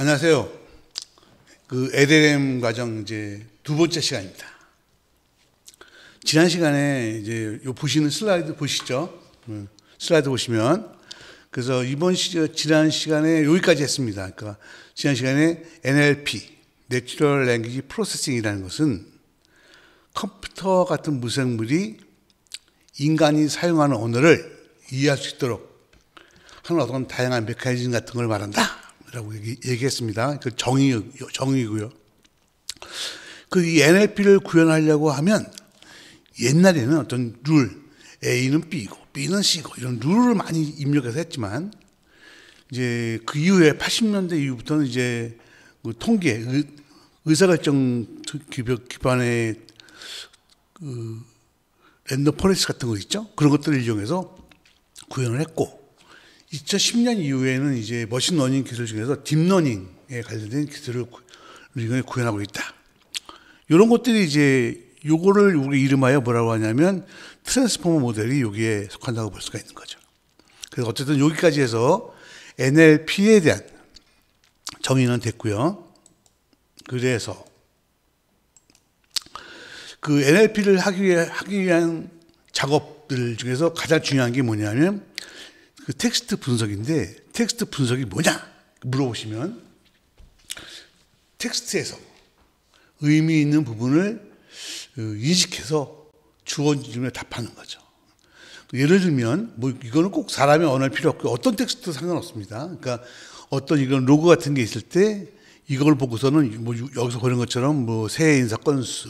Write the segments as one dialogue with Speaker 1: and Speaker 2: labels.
Speaker 1: 안녕하세요. 그 LLM 과정 이제 두 번째 시간입니다. 지난 시간에 이제 요 보시는 슬라이드 보시죠. 슬라이드 보시면 그래서 지난 시간에 여기까지 했습니다. 그러니까 지난 시간에 NLP, Natural Language Processing이라는 것은 컴퓨터 같은 무생물이 인간이 사용하는 언어를 이해할 수 있도록 하는 어떤 다양한 메커니즘 같은 걸 말한다. 라고 얘기했습니다. 그 정의고요. 그 이 NLP를 구현하려고 하면 옛날에는 어떤 룰, A는 B고, B는 C고 이런 룰을 많이 입력해서 했지만 이제 그 이후에 80년대 이후부터는 이제 그 통계, 의사결정 기반의 그 랜덤 포레스트 같은 거 있죠? 그런 것들을 이용해서 구현을 했고 2010년 이후에는 이제 머신러닝 기술 중에서 딥러닝에 관련된 기술을 구현하고 있다. 이런 것들이 이제 요거를 우리 이름하여 뭐라고 하냐면 트랜스포머 모델이 여기에 속한다고 볼 수가 있는 거죠. 그래서 어쨌든 여기까지 해서 NLP에 대한 정의는 됐고요. 그래서 그 NLP를 하기 위한 작업들 중에서 가장 중요한 게 뭐냐면 그 텍스트 분석인데 텍스트 분석이 뭐냐 물어보시면 텍스트에서 의미 있는 부분을 인식해서 주어진 질문에 답하는 거죠. 예를 들면 뭐 이거는 꼭 사람의 언어를 필요 없고 어떤 텍스트도 상관없습니다. 그러니까 어떤 이런 로고 같은 게 있을 때 이걸 보고서는 뭐 여기서 보는 것처럼 뭐 새해 인사 건수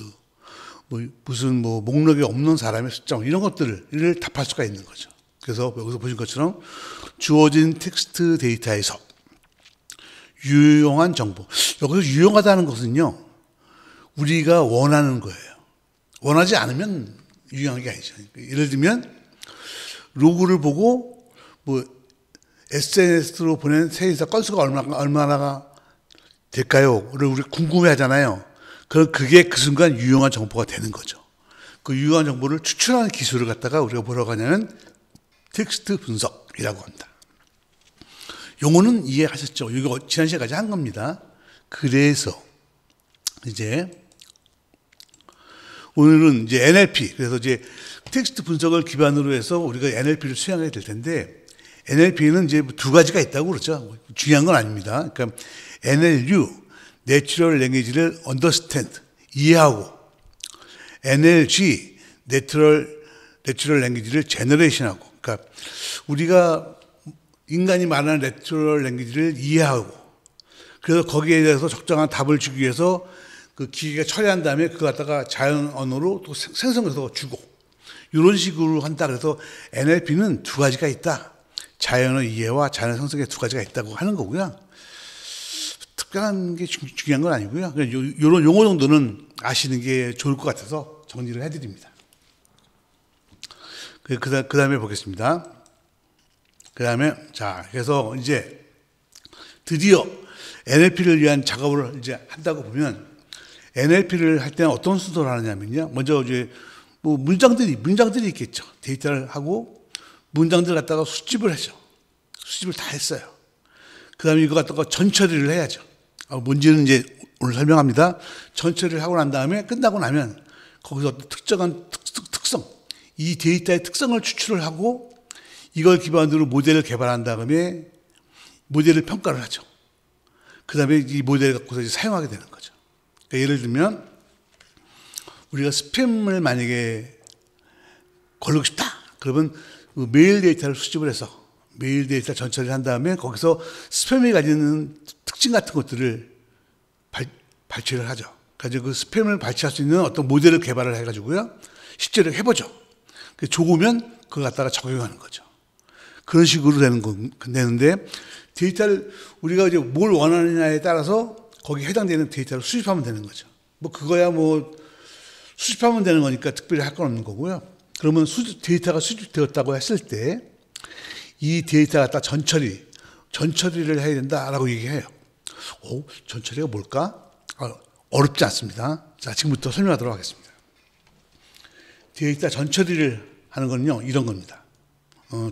Speaker 1: 뭐 무슨 뭐 목록에 없는 사람의 숫자 이런 것들을 답할 수가 있는 거죠. 그래서 여기서 보신 것처럼 주어진 텍스트 데이터에서 유용한 정보. 여기서 유용하다는 것은요, 우리가 원하는 거예요. 원하지 않으면 유용한 게 아니죠. 예를 들면, 로그를 보고, 뭐, SNS로 보낸 새인사 건수가 얼마나 될까요?를 우리 궁금해 하잖아요. 그럼 그게 그 순간 유용한 정보가 되는 거죠. 그 유용한 정보를 추출하는 기술을 갖다가 우리가 뭐라고 하냐면, 텍스트 분석이라고 합니다. 용어는 이해하셨죠? 이거 지난 시간까지 한 겁니다. 그래서 이제 오늘은 이제 NLP, 그래서 이제 텍스트 분석을 기반으로 해서 우리가 NLP를 수행하게 될 텐데 NLP는 이제 두 가지가 있다고 그러죠. 중요한 건 아닙니다. 그러니까 NLU, Natural Language를 Understand, 이해하고 NLG, Natural Language를 Generation하고 그러니까 우리가 인간이 말하는 내추럴 랭귀지를 이해하고 그래서 거기에 대해서 적정한 답을 주기 위해서 그 기계가 처리한 다음에 그거 갖다가 자연 언어로 또 생성해서 주고 이런 식으로 한다. 그래서 NLP는 두 가지가 있다. 자연어 이해와 자연 생성의 두 가지가 있다고 하는 거고요. 특별한 게 중요한 건 아니고요. 이런 용어 정도는 아시는 게 좋을 것 같아서 정리를 해드립니다. 그 다음에 보겠습니다. 그 다음에, 자, 그래서 이제 드디어 NLP를 위한 작업을 이제 한다고 보면 NLP를 할 때는 어떤 순서를 하느냐면요. 먼저 이제 뭐 문장들이 있겠죠. 데이터를 하고 문장들 갖다가 수집을 하죠. 수집을 다 했어요. 그 다음에 이거 갖다가 전처리를 해야죠. 뭔지는 이제 오늘 설명합니다. 전처리를 하고 난 다음에 끝나고 나면 거기서 특정한 특성, 이 데이터의 특성을 추출을 하고 이걸 기반으로 모델을 개발한 다음에 모델을 평가를 하죠. 그 다음에 이 모델을 갖고서 이제 사용하게 되는 거죠. 그러니까 예를 들면 우리가 스팸을 만약에 걸르고 싶다. 그러면 그 메일 데이터를 수집을 해서 메일 데이터 전처리를 한 다음에 거기서 스팸이 가지는 특징 같은 것들을 발췌를 하죠. 그래서 그 스팸을 발췌할 수 있는 어떤 모델을 개발을 해가지고요. 실제로 해보죠. 좋으면 그걸 갖다가 적용하는 거죠. 그런 식으로 되는데 데이터를 우리가 이제 뭘 원하느냐에 따라서 거기에 해당되는 데이터를 수집하면 되는 거죠. 뭐 그거야 뭐 수집하면 되는 거니까 특별히 할 건 없는 거고요. 그러면 데이터가 수집되었다고 했을 때 이 데이터 갖다 전처리를 해야 된다라고 얘기해요. 전처리가 뭘까? 어렵지 않습니다. 자, 지금부터 설명하도록 하겠습니다. 데이터 전처리를 하는 건요, 이런 겁니다.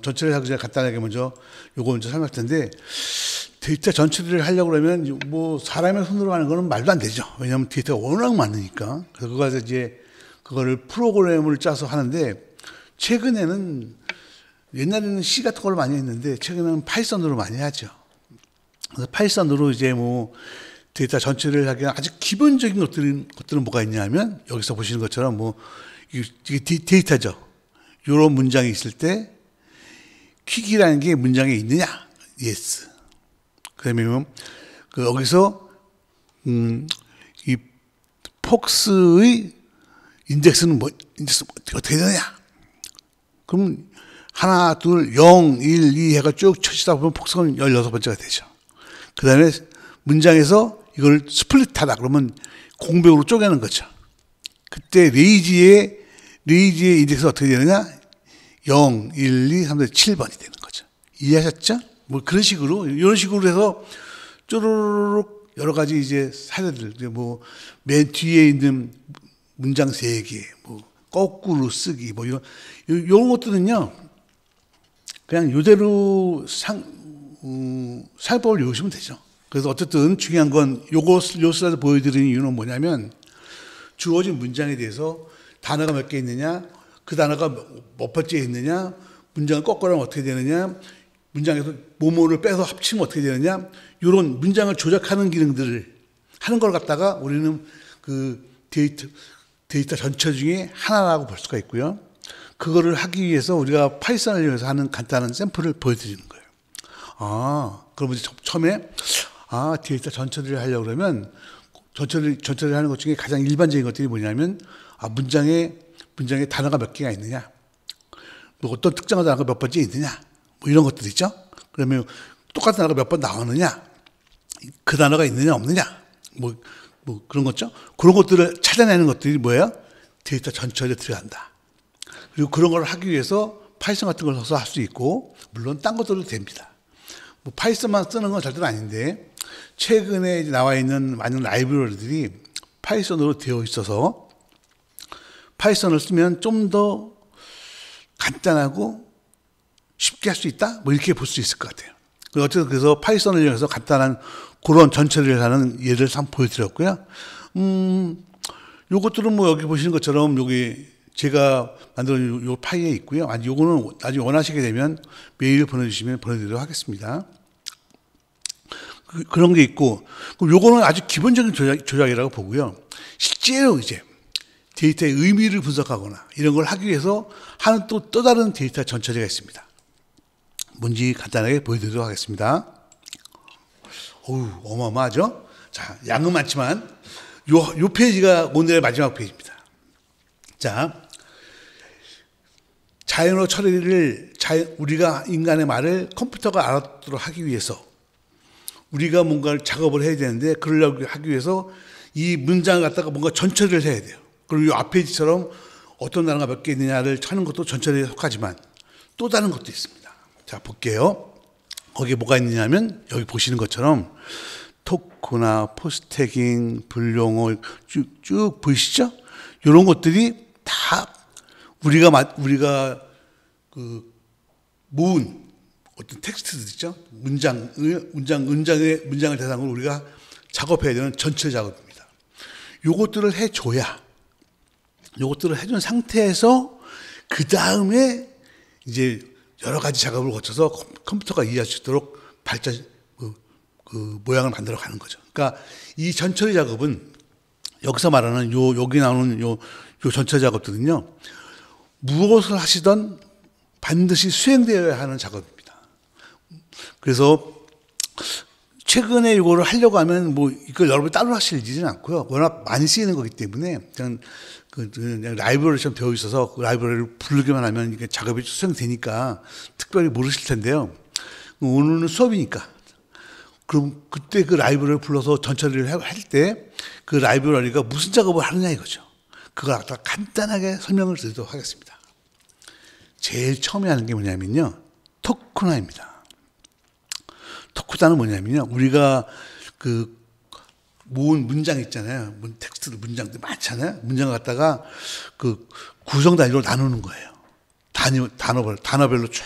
Speaker 1: 전처리 하기 전에 간단하게 먼저 요거 먼저 설명할 텐데 데이터 전처리를 하려고 그러면 뭐 사람의 손으로 하는 거는 말도 안 되죠. 왜냐하면 데이터가 워낙 많으니까. 그래서 그거 이제 그거를 프로그램을 짜서 하는데 최근에는 옛날에는 C 같은 걸 많이 했는데 최근에는 파이썬으로 많이 하죠. 그래서 파이썬으로 이제 뭐 데이터 전처리를 하기 위한 아주 기본적인 것들은 뭐가 있냐면 여기서 보시는 것처럼 뭐 이게 데이터죠. 이런 문장이 있을 때 퀵이라는 게 문장에 있느냐? yes. 그러면 여기서 이 폭스의 인덱스는 어떻게 되느냐? 그럼 하나, 둘, 0, 1, 2 해가 쭉 쳐지다 보면 폭스는 16번째가 되죠. 그 다음에 문장에서 이걸 스플릿하다 그러면 공백으로 쪼개는 거죠. 그때 레이지의 인덱스가 어떻게 되느냐? 0, 1, 2, 3, 4, 7번이 되는 거죠. 이해하셨죠? 뭐 그런 식으로, 이런 식으로 해서 쪼르륵 여러 가지 이제 사례들, 뭐 맨 뒤에 있는 문장 3개, 뭐 거꾸로 쓰기, 뭐 이런 것들은요, 그냥 이대로 사용법을 외우시면 되죠. 그래서 어쨌든 중요한 건 요 슬라이드 보여드리는 이유는 뭐냐면 주어진 문장에 대해서 단어가 몇 개 있느냐, 그 단어가 몇 번째 있느냐, 문장을 거꾸로 하면 어떻게 되느냐, 문장에서 뭐뭐를 빼서 합치면 어떻게 되느냐, 이런 문장을 조작하는 기능들을 하는 걸 갖다가 우리는 그 데이터 전체 중에 하나라고 볼 수가 있고요. 그거를 하기 위해서 우리가 파이썬을 이용해서 하는 간단한 샘플을 보여드리는 거예요. 그러면 처음에 데이터 전처리를 하려고 그러면 전처리를 하는 것 중에 가장 일반적인 것들이 뭐냐면 문장에 단어가 몇 개가 있느냐, 뭐 어떤 특정한 단어가 몇 번째 있느냐, 뭐 이런 것들 있죠. 그러면 똑같은 단어가 몇 번 나오느냐, 그 단어가 있느냐 없느냐, 뭐 그런 거죠. 그런 것들을 찾아내는 것들이 뭐예요? 데이터 전처리에 들어간다. 그리고 그런 걸 하기 위해서 파이썬 같은 걸 써서 할 수 있고, 물론 딴 것들도 됩니다. 뭐 파이썬만 쓰는 건 절대로 아닌데 최근에 이제 나와 있는 많은 라이브러리들이 파이썬으로 되어 있어서 파이썬을 쓰면 좀 더 간단하고 쉽게 할 수 있다? 뭐 이렇게 볼 수 있을 것 같아요. 어쨌든 그래서 파이썬을 이용해서 간단한 그런 전처리를 하는 예를 한번 보여드렸고요. 요것들은 뭐 여기 보시는 것처럼 여기 제가 만든 요 파일에 있고요. 요거는 나중에 원하시게 되면 메일 보내주시면 보내드리도록 하겠습니다. 그런 게 있고, 그럼 요거는 아주 기본적인 조작이라고 보고요. 실제로 이제 데이터의 의미를 분석하거나 이런 걸 하기 위해서 하는 또 다른 데이터 전처리가 있습니다. 뭔지 간단하게 보여드리도록 하겠습니다. 어마어마하죠? 자, 양은 많지만 요 페이지가 오늘의 마지막 페이지입니다. 자, 자연어 처리를 우리가 인간의 말을 컴퓨터가 알아듣도록 하기 위해서 우리가 뭔가 작업을 해야 되는데 그러려고 하기 위해서 이 문장을 갖다가 뭔가 전처리를 해야 돼요. 그리고 이 앞페이지처럼 어떤 단어가 몇 개 있느냐를 찾는 것도 전처리에 속하지만 또 다른 것도 있습니다. 자, 볼게요. 거기에 뭐가 있느냐면 여기 보시는 것처럼 토크나 포스트태깅, 분용어 쭉 보이시죠? 이런 것들이 다 우리가 그 모은 어떤 텍스트들 있죠? 문장을 대상으로 우리가 작업해야 되는 전체 작업입니다. 요것들을 해준 상태에서 그 다음에 이제 여러 가지 작업을 거쳐서 컴퓨터가 이해할 수 있도록 그 모양을 만들어 가는 거죠. 그러니까 이 전처리 작업은 여기서 말하는 여기 나오는 요 전처리 작업들은요, 무엇을 하시던 반드시 수행되어야 하는 작업입니다. 그래서 최근에 이거를 하려고 하면 뭐 이걸 여러분이 따로 하실 일은 않고요. 워낙 많이 쓰이는 거기 때문에 그냥 라이브러리처럼 되어 있어서 그 라이브러리를 부르기만 하면 이게 작업이 수행되니까 특별히 모르실 텐데요. 오늘은 수업이니까. 그럼 그때 그 라이브러리를 불러서 전처리를 할 때 그 라이브러리가 무슨 작업을 하느냐 이거죠. 그걸 갖다 간단하게 설명을 드리도록 하겠습니다. 제일 처음에 하는 게 뭐냐면요, 토크나입니다. 토크나는 뭐냐면요, 우리가 그 모은 문장 있잖아요. 텍스트들 문장들 많잖아요. 문장을 갖다가 그 구성 단위로 나누는 거예요. 단어별로 쭉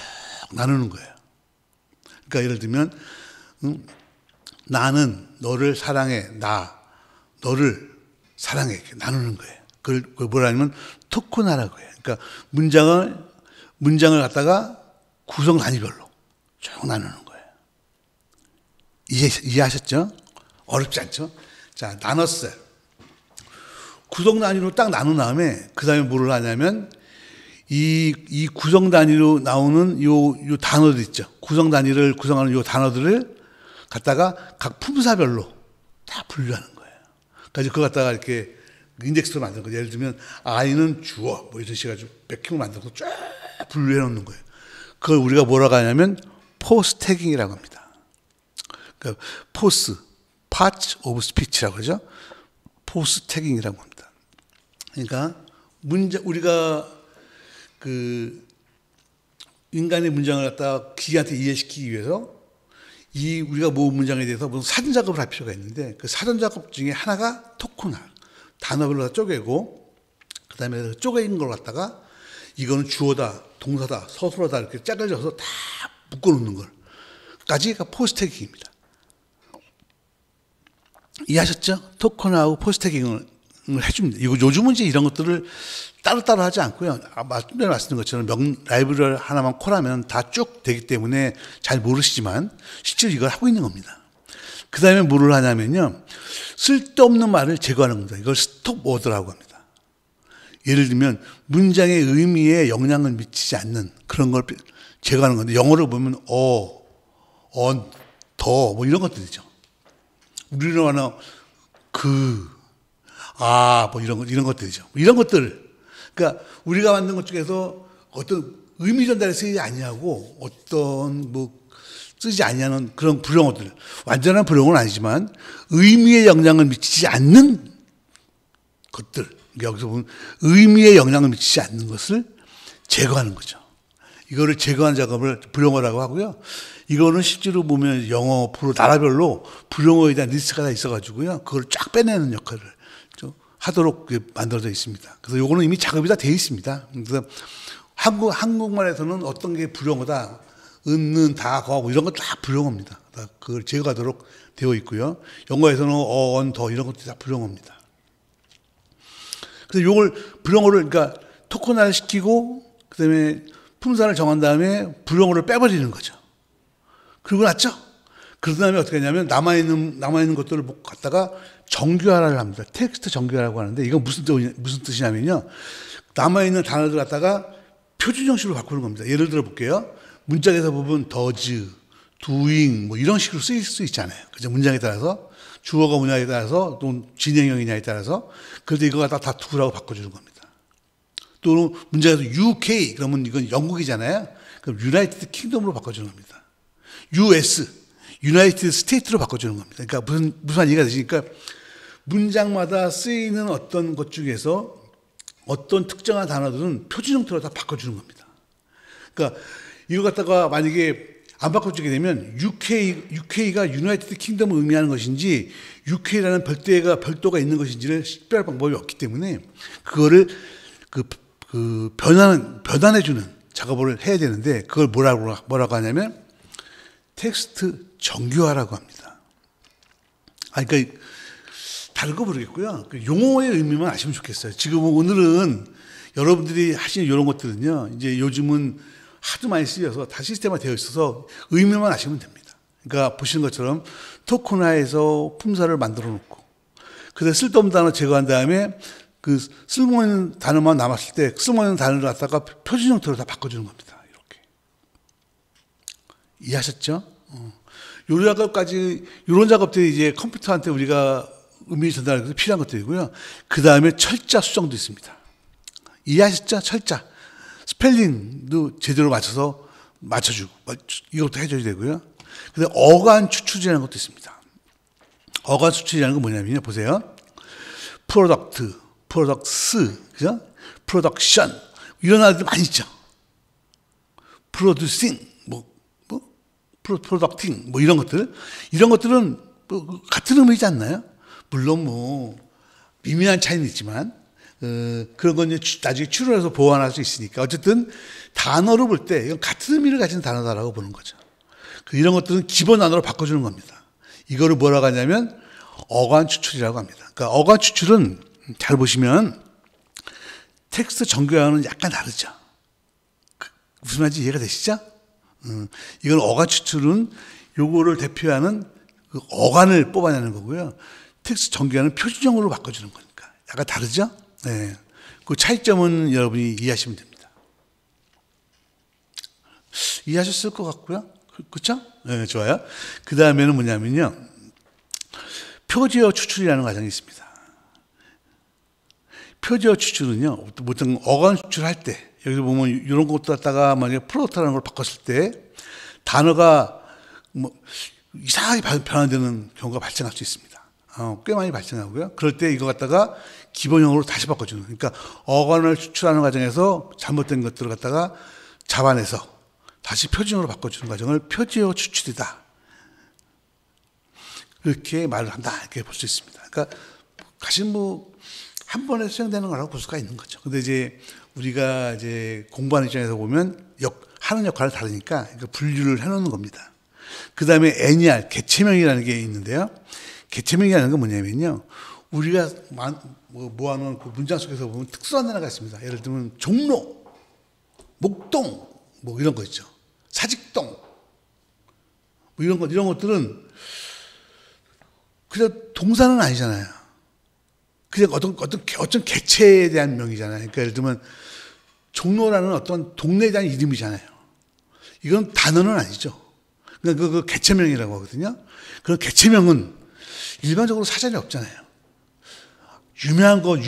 Speaker 1: 나누는 거예요. 그러니까 예를 들면 나는 너를 사랑해. 너를 사랑해. 이렇게 나누는 거예요. 그걸 뭐라냐면 토코나라고 해요. 그러니까 문장을 갖다가 구성 단위별로 쭉 나누는 거예요. 이해하셨죠? 어렵지 않죠? 자, 나눴어요. 구성 단위로 딱 나눈 다음에 그 다음에 뭐를 하냐면 이 구성 단위로 나오는 요 단어들 있죠. 구성 단위를 구성하는 요 단어들을 갖다가 각 품사별로 다 분류하는 거예요. 그러니까 그거 갖다가 이렇게 인덱스로 만드는 거예요. 예를 들면 I는 주어 뭐 이런 식으로 몇 개 만들고 쫙 분류해 놓는 거예요. 그걸 우리가 뭐라고 하냐면 포스 태깅이라고 합니다. 그러니까 포스, parts of speech라고 하죠. 포스 태깅이라고 합니다. 그러니까 우리가 그 인간의 문장을 갖다가 기계한테 이해시키기 위해서 우리가 모은 문장에 대해서 무슨 사전 작업을 할 필요가 있는데 그 사전 작업 중에 하나가 토크나 단어별로 다 쪼개고 그 다음에 쪼개진 걸 갖다가 이거는 주어다, 동사다, 서술어다 이렇게 짜글져서 다 묶어놓는 걸까지가 포스태깅입니다. 이해하셨죠? 토크나하고 포스태깅을 해줍니다. 이거 요즘은 이제 이런 것들을 따로따로 하지 않고요. 전에 말씀드린 것처럼 라이브러리 하나만 콜하면 다 쭉 되기 때문에 잘 모르시지만 실제로 이걸 하고 있는 겁니다. 그 다음에 뭐를 하냐면요. 쓸데없는 말을 제거하는 겁니다. 이걸 스톱 워드라고 합니다. 예를 들면 문장의 의미에 영향을 미치지 않는 그런 걸 제거하는 건데 영어로 보면 on, 더 뭐 이런 것들이죠. 우리로 하나 뭐 이런 것들이죠. 이런 것들. 그러니까 우리가 만든 것 중에서 어떤 의미 전달에 쓰이지 아니하고 어떤 쓰지 아니하는 그런 불용어들. 완전한 불용어는 아니지만 의미에 영향을 미치지 않는 것들. 여기서 보면 의미에 영향을 미치지 않는 것을 제거하는 거죠. 이거를 제거하는 작업을 불용어라고 하고요. 이거는 실제로 보면 영어, 나라별로 불용어에 대한 리스트가 다 있어가지고요. 그걸 쫙 빼내는 역할을 하도록 만들어져 있습니다. 그래서 요거는 이미 작업이 다 되어 있습니다. 그래서 한국말에서는 어떤 게 불용어다, 는, 다, 거하고 이런 거 다 불용어입니다. 그걸 제거하도록 되어 있고요. 영어에서는 on, 더 이런 것도 다 불용어입니다. 그래서 요걸 불용어를 그러니까 토크나를 시키고 그다음에 품사를 정한 다음에 불용어를 빼버리는 거죠. 그러고 났죠? 그런 다음에 어떻게 하냐면 남아있는 것들을 갖다가 정규화를 합니다. 텍스트 정규화라고 하는데 이건 무슨 뜻이냐면요. 남아있는 단어들 갖다가 표준 형식으로 바꾸는 겁니다. 예를 들어 볼게요. 문장에서 보면 does, doing 뭐 이런 식으로 쓰일 수 있잖아요. 그죠? 문장에 따라서 주어가 뭐냐에 따라서 또 진행형이냐에 따라서 그래도 이거 갖다 다 do라고 바꿔주는 겁니다. 또는 문장에서 UK 그러면 이건 영국이잖아요. 그럼 United Kingdom으로 바꿔주는 겁니다. US, United States로 바꿔주는 겁니다. 그러니까 무슨 얘기가 되시니까 문장마다 쓰이는 어떤 것 중에서 어떤 특정한 단어들은 표준 형태로 다 바꿔주는 겁니다. 그러니까 이거 갖다가 만약에 안 바꿔주게 되면 UK가 United Kingdom을 의미하는 것인지 UK라는 별도가 있는 것인지를 식별할 방법이 없기 때문에 그거를 변환해주는 작업을 해야 되는데 그걸 뭐라고 하냐면 텍스트 정규화라고 합니다. 그러니까 다른 거 모르겠고요. 용어의 의미만 아시면 좋겠어요. 지금 오늘은 여러분들이 하시는 이런 것들은요, 이제 요즘은 하도 많이 쓰여서 다 시스템화 되어 있어서 의미만 아시면 됩니다. 그러니까 보시는 것처럼 토크나에서 품사를 만들어 놓고, 그래서 쓸데없는 단어 제거한 다음에 그 쓸모있는 단어만 남았을 때 쓸모있는 단어를 갖다가 표준 형태로 다 바꿔주는 겁니다. 이렇게. 이해하셨죠? 이런 작업들이 이제 컴퓨터한테 우리가 의미 전달하기 위해서 필요한 것들이고요. 그 다음에 철자 수정도 있습니다. 이해하셨죠? 철자. 스펠링도 제대로 맞춰주고, 이것도 해줘야 되고요. 근데 어간 추출이라는 것도 있습니다. 어간 추출이라는 건 뭐냐면요. 보세요. products, 그죠? production. 이런 아이들 많이 있죠. producing, producting, 이런 것들. 이런 것들은 같은 의미이지 않나요? 물론 미미한 차이는 있지만, 그런 건 나중에 추론해서 보완할 수 있으니까. 어쨌든 단어로 볼 때 이건 같은 의미를 가진 단어다라고 보는 거죠. 이런 것들은 기본 단어로 바꿔주는 겁니다. 이거를 뭐라고 하냐면 어간 추출이라고 합니다. 그러니까 어간 추출은 잘 보시면 텍스트 정교화는 약간 다르죠. 무슨 말인지 이해가 되시죠? 이건 어간 추출은 요거를 대표하는 그 어간을 뽑아내는 거고요. 텍스트 정교화는 표준형으로 바꿔주는 거니까 약간 다르죠? 네. 그 차이점은 여러분이 이해하시면 됩니다. 이해하셨을 것 같고요. 그렇죠? 네, 좋아요. 그 다음에는 뭐냐면요. 표지어 추출이라는 과정이 있습니다. 표지어 추출은요, 보통 어간 추출할 때, 여기서 보면 이런 것도 갖다가 만약에 프로토라는 걸 바꿨을 때 단어가 뭐 이상하게 변환되는 경우가 발생할 수 있습니다. 꽤 많이 발생하고요. 그럴 때 이거 갖다가 기본형으로 다시 바꿔주는. 그러니까 어간을 추출하는 과정에서 잘못된 것들을 갖다가 잡아내서 다시 표준으로 바꿔주는 과정을 표지어 추출이다. 이렇게 말을 한다. 이렇게 볼 수 있습니다. 그러니까 사실 뭐 한 번에 수행되는 거라고 볼 수가 있는 거죠. 근데 이제 우리가 이제 공부하는 입장에서 보면 하는 역할이 다르니까 분류를 해놓는 겁니다. 그 다음에 NER, 개체명이라는 게 있는데요. 개체명이라는 건 뭐냐면요. 우리가 모아놓은 그 문장 속에서 보면 특수한 단어가 있습니다. 예를 들면 종로, 목동, 뭐 이런 거 있죠. 사직동, 뭐 이런 것들은 그냥 동사는 아니잖아요. 그냥 어떤 개체에 대한 명이잖아요. 그러니까 예를 들면 종로라는 어떤 동네에 대한 이름이잖아요. 이건 단어는 아니죠. 그러니까 그 개체명이라고 하거든요. 그런 개체명은 일반적으로 사전이 없잖아요. 유명한 건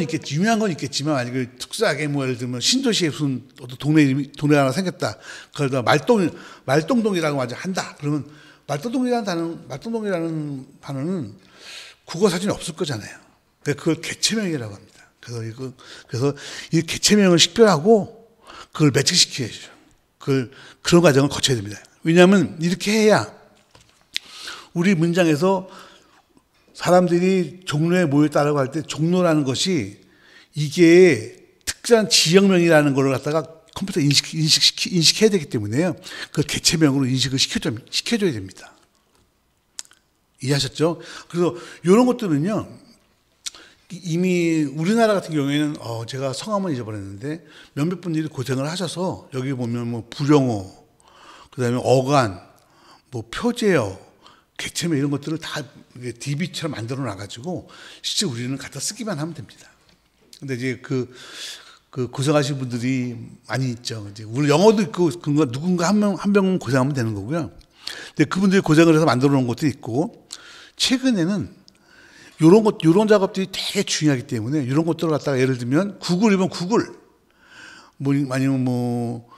Speaker 1: 있겠지만, 만약에 특수하게 뭐 예를 들면 신도시에 무슨 어떤 동네 하나 생겼다. 그러다 말동동이라고 한다. 그러면 말동동이라는 단어는 국어 사전이 없을 거잖아요. 그걸 개체명이라고 합니다. 그래서 이 개체명을 식별하고 그걸 매칭시켜야죠. 그런 과정을 거쳐야 됩니다. 왜냐하면 이렇게 해야 우리 문장에서 사람들이 종로에 모였다라고 할 때 종로라는 것이 이게 특정한 지역명이라는 걸 갖다가 컴퓨터 인식해야 되기 때문에요. 그 개체명으로 인식을 시켜줘야 됩니다. 이해하셨죠? 그래서 이런 것들은요. 이미 우리나라 같은 경우에는 제가 성함은 잊어버렸는데 몇몇 분들이 고생을 하셔서 여기 보면 뭐 불용어, 그다음에 어간, 뭐 표제어, 개체명 이런 것들을 다 DB처럼 만들어 놔가지고 실제 우리는 갖다 쓰기만 하면 됩니다. 근데 이제 그 고생하신 분들이 많이 있죠. 이제 우리 영어도 있고 누군가 한 명은 고생하면 되는 거고요. 근데 그분들이 고생을 해서 만들어 놓은 것도 있고 최근에는 요런 작업들이 되게 중요하기 때문에 이런 것들을 갖다가 예를 들면 구글이면 구글, 뭐 아니면 뭐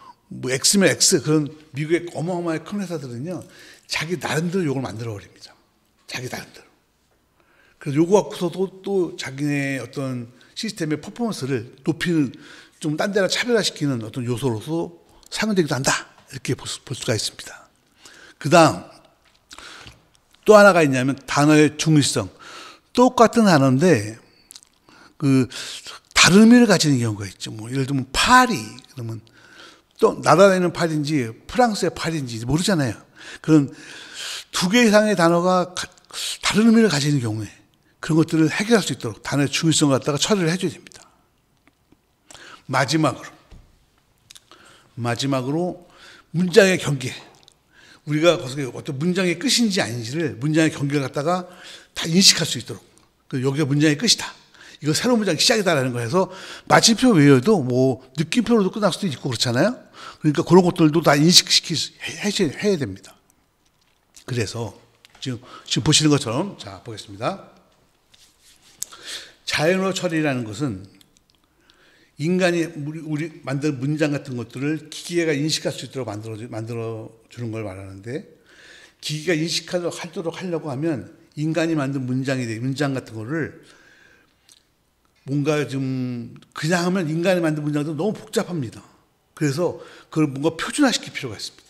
Speaker 1: X면 X 그런 미국의 어마어마한 큰 회사들은요 자기 나름대로 요걸 만들어 버립니다. 자기 나름대로. 그래서 요거 갖고서도 또 자기네 어떤 시스템의 퍼포먼스를 높이는 좀 딴 데랑 차별화시키는 어떤 요소로서 사용되기도 한다. 이렇게 볼 수가 있습니다. 그 다음 또 하나가 있냐면 단어의 중의성. 똑같은 단어인데 다른 의미를 가지는 경우가 있죠. 뭐 예를 들면 파리 그러면 또 날아다니는 파리인지 프랑스의 파리인지 모르잖아요. 그런 두 개 이상의 단어가 다른 의미를 가지는 경우에 그런 것들을 해결할 수 있도록 단어의 중의성을 갖다가 처리를 해줘야 됩니다. 마지막으로 문장의 경계. 우리가 어떤 문장의 끝인지 아닌지를 문장의 경계를 갖다가 다 인식할 수 있도록. 여기가 문장의 끝이다. 이거 새로운 문장의 시작이다라는 거 해서 마침표 외에도 뭐 느낌표로도 끝날 수도 있고 그렇잖아요. 그러니까 그런 것들도 다 해야 됩니다. 그래서 지금 보시는 것처럼 자 보겠습니다. 자연어 처리라는 것은 인간이 우리 만든 문장 같은 것들을 기계가 인식할 수 있도록 만들어 주는 걸 말하는데 기계가 인식하도록 하려고 하면 인간이 만든 문장 같은 거를 뭔가 좀 그냥 하면 인간이 만든 문장도 너무 복잡합니다. 그래서 그걸 뭔가 표준화시킬 필요가 있습니다.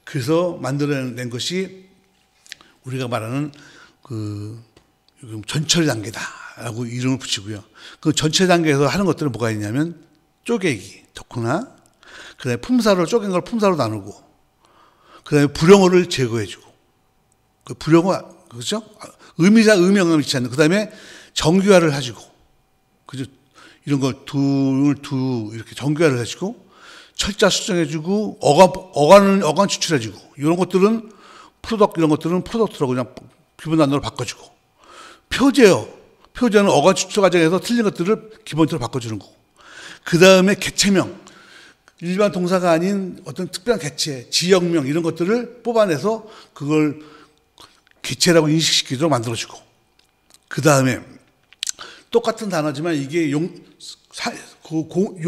Speaker 1: 그래서 만들어낸 것이 우리가 말하는 전처리 단계다라고 이름을 붙이고요. 그 전처리 단계에서 하는 것들은 뭐가 있냐면 쪼개기, 덕후나 그다음에 품사로 쪼갠 걸 품사로 나누고 그다음에 불용어를 제거해주고 그 불용어, 그죠? 의미형을 있지 않는. 그 다음에 정규화를 해주고, 그죠? 이런 걸 이렇게 정규화를 해주고, 철자 수정해주고, 어간 추출해주고, 이런 것들은 이런 것들은 프로덕트라고 그냥 기본 단어로 바꿔주고, 표제는 어간 추출 과정에서 틀린 것들을 기본적으로 바꿔주는 거고, 그 다음에 개체명, 일반 동사가 아닌 어떤 특별한 개체, 지역명 이런 것들을 뽑아내서 그걸 개체라고 인식시키도록 만들어주고, 그 다음에 똑같은 단어지만 이게 요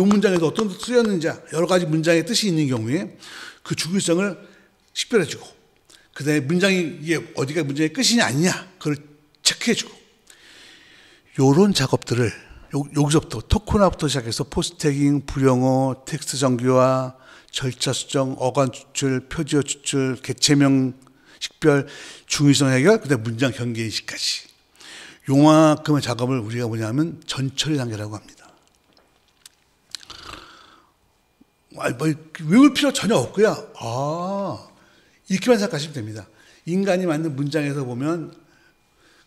Speaker 1: 문장에서 어떤 뜻이 쓰였는지 여러 가지 문장의 뜻이 있는 경우에 그 중요성을 식별해주고, 그 다음에 이게 어디가 문장의 끝이냐 아니냐 그걸 체크해주고, 요런 작업들을 여기서부터 토크나부터 시작해서 포스트태깅, 불용어, 텍스트 정규화, 절차 수정, 어간 추출, 표지어 추출, 개체명 식별, 중의성 해결, 그다음에 문장 경계 인식까지 요만큼의 작업을 우리가 뭐냐면 전처리 단계라고 합니다. 외울 필요 전혀 없고요. 이렇게만 생각하시면 됩니다. 인간이 만든 문장에서 보면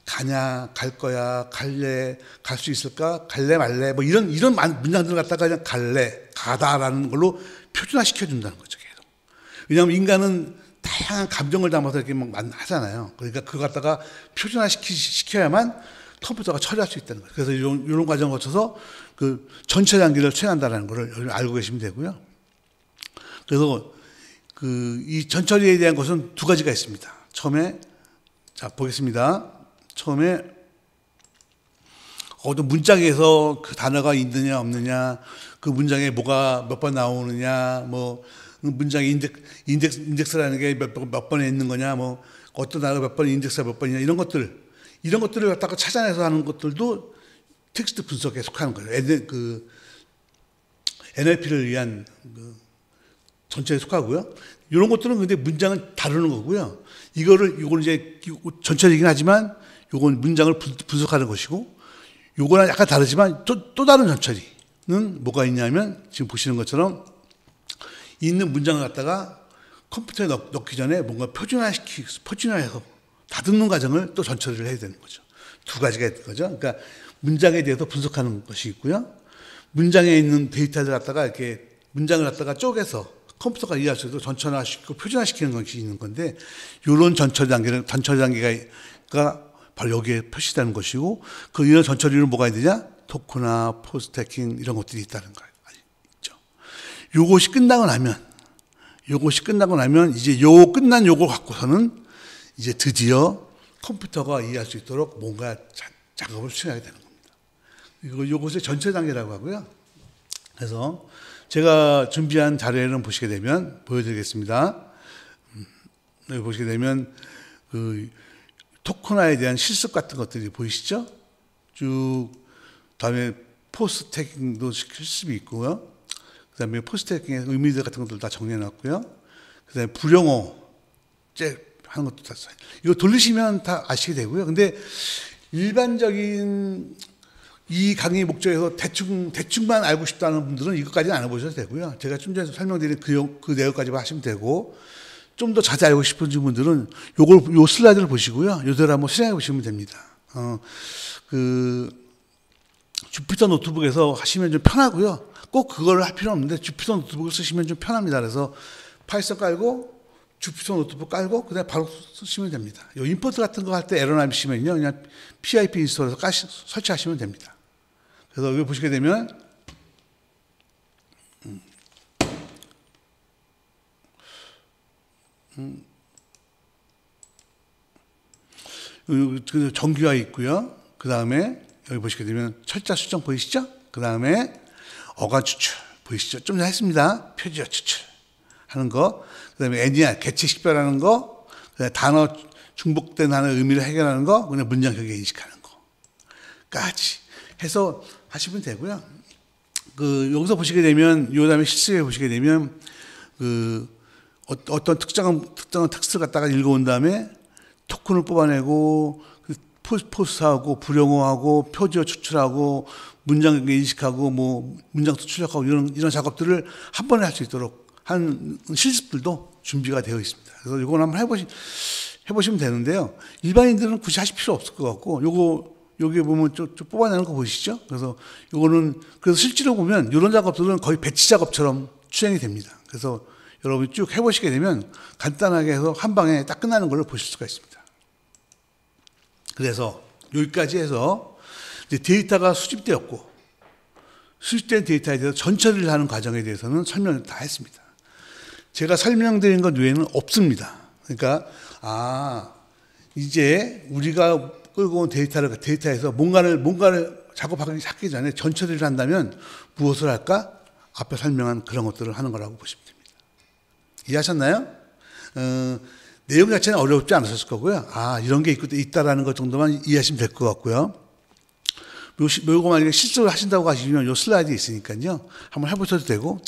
Speaker 1: 가냐, 갈 거야, 갈래, 갈 수 있을까, 갈래 말래, 뭐 이런 문장들을 갖다가 그냥 갈래, 가다라는 걸로 표준화 시켜준다는 거죠. 계속. 왜냐하면 인간은 다양한 감정을 담아서 이렇게 막 하잖아요. 그러니까 그걸 갖다가 표준화 시켜야만 컴퓨터가 처리할 수 있다는 거예요. 그래서 이런 과정을 거쳐서 그 전체 단계를 처리한다는 걸 알고 계시면 되고요. 그래서 이 전처리에 대한 것은 두 가지가 있습니다. 처음에, 자, 보겠습니다. 처음에 어떤 문장에서 그 단어가 있느냐 없느냐, 그 문장에 뭐가 몇 번 나오느냐, 뭐 문장의 인덱스라는 게 몇 번에 있는 거냐, 뭐 어떤 단어가 몇 번 인덱스가 몇 번이냐, 이런 것들을 갖다가 찾아내서 하는 것들도 텍스트 분석에 속하는 거예요. NLP를 위한 전체에 속하고요. 이런 것들은 근데 문장을 다루는 거고요. 이거는 이제 전체이긴 하지만 요건 문장을 분석하는 것이고, 요거랑 약간 다르지만 또 다른 전처리는 뭐가 있냐면 지금 보시는 것처럼 있는 문장을 갖다가 컴퓨터에 넣기 전에 뭔가 표준화해서 다듬는 과정을 또 전처리를 해야 되는 거죠. 두 가지가 있는 거죠. 그러니까 문장에 대해서 분석하는 것이 있고요. 문장에 있는 데이터를 갖다가 이렇게 문장을 갖다가 쪼개서 컴퓨터가 이해할 수 있도록 전처리화시키고 표준화시키는 것이 있는 건데, 이런 전처리 단계가 바로 여기에 표시되는 것이고, 이런 전처리는 뭐가 있느냐? 토크나 포스트태깅 이런 것들이 있다는 거 있죠. 요것이 끝나고 나면 이제 끝난 요걸 갖고서는 이제 드디어 컴퓨터가 이해할 수 있도록 뭔가 작업을 수행하게 되는 겁니다. 요것을 전처리 단계라고 하고요. 그래서 제가 준비한 자료에는 보시게 되면 보여드리겠습니다. 여기 보시게 되면 토크나에 대한 실습 같은 것들이 보이시죠? 쭉 다음에 포스트태깅도 실습이 있고요. 그다음에 포스트태깅의 의미들 같은 것들 다 정리해놨고요. 그다음에 불용어 하는 것도 다 써요. 이거 돌리시면 다 아시게 되고요. 근데 일반적인 이 강의 목적에서 대충만 알고 싶다는 분들은 이것까지는 안 해보셔도 되고요. 제가 좀 전에 설명드린 그 내용까지만 하시면 되고, 좀 더 자세히 알고 싶은 분들은 요 슬라이드를 보시고요. 요대로 한번 실행해 보시면 됩니다. 주피터 노트북에서 하시면 좀 편하고요. 꼭 그걸 할 필요는 없는데 주피터 노트북을 쓰시면 좀 편합니다. 그래서 파이썬 깔고 주피터 노트북 깔고 그다음에 바로 쓰시면 됩니다. 요 임포트 같은 거 할 때 에러 나시면요, 그냥 PIP 인스톨해서 설치하시면 됩니다. 그래서 여기 보시게 되면 정규화 있고요. 그 다음에 여기 보시게 되면 철자 수정 보이시죠? 그 다음에 어간 추출 보이시죠? 좀 전에 했습니다. 표지어 추출 하는 거. 그 다음에 애니아 개체 식별하는 거. 그 다음에 중복된 단어의 의미를 해결하는 거. 그냥 문장 경계 인식하는 거까지 해서 하시면 되고요. 여기서 보시게 되면, 요 다음에 실습에 보시게 되면, 어떤 특정한 텍스트를 갖다가 읽어온 다음에 토큰을 뽑아내고, 포스하고, 불용어하고, 표지어 추출하고, 문장 경계 인식하고, 뭐, 문장도 출력하고, 이런 작업들을 한 번에 할 수 있도록 한 실습들도 준비가 되어 있습니다. 그래서 이건 한번 해보시면 되는데요. 일반인들은 굳이 하실 필요 없을 것 같고, 여기 보면 좀 뽑아내는 거 보이시죠? 그래서 그래서 실제로 보면 이런 작업들은 거의 배치 작업처럼 추행이 됩니다. 그래서 여러분이 쭉 해보시게 되면 간단하게 해서 한 방에 딱 끝나는 걸 보실 수가 있습니다. 그래서 여기까지 해서 이제 데이터가 수집되었고, 수집된 데이터에 대해서 전처리를 하는 과정에 대해서는 설명을 다 했습니다. 제가 설명드린 것 외에는 없습니다. 그러니까, 이제 우리가 끌고 온 데이터에서 뭔가를 작업하기 전에 전처리를 한다면 무엇을 할까? 앞에 설명한 그런 것들을 하는 거라고 보시면 됩니다. 이해하셨나요? 내용 자체는 어렵지 않으셨을 거고요. 이런 게 있다라는 것 정도만 이해하시면 될 것 같고요. 요거 만약에 실수를 하신다고 하시면 요 슬라이드 있으니까요. 한번 해보셔도 되고,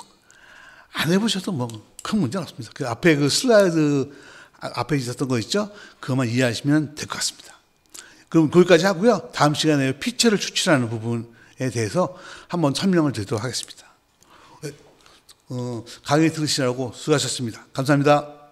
Speaker 1: 안 해보셔도 뭐 큰 문제는 없습니다. 그 앞에 그 슬라이드 앞에 있었던 거 있죠? 그것만 이해하시면 될 것 같습니다. 그럼 거기까지 하고요. 다음 시간에 피처를 추출하는 부분에 대해서 한번 설명을 드리도록 하겠습니다. 강의 들으시라고 수고하셨습니다. 감사합니다.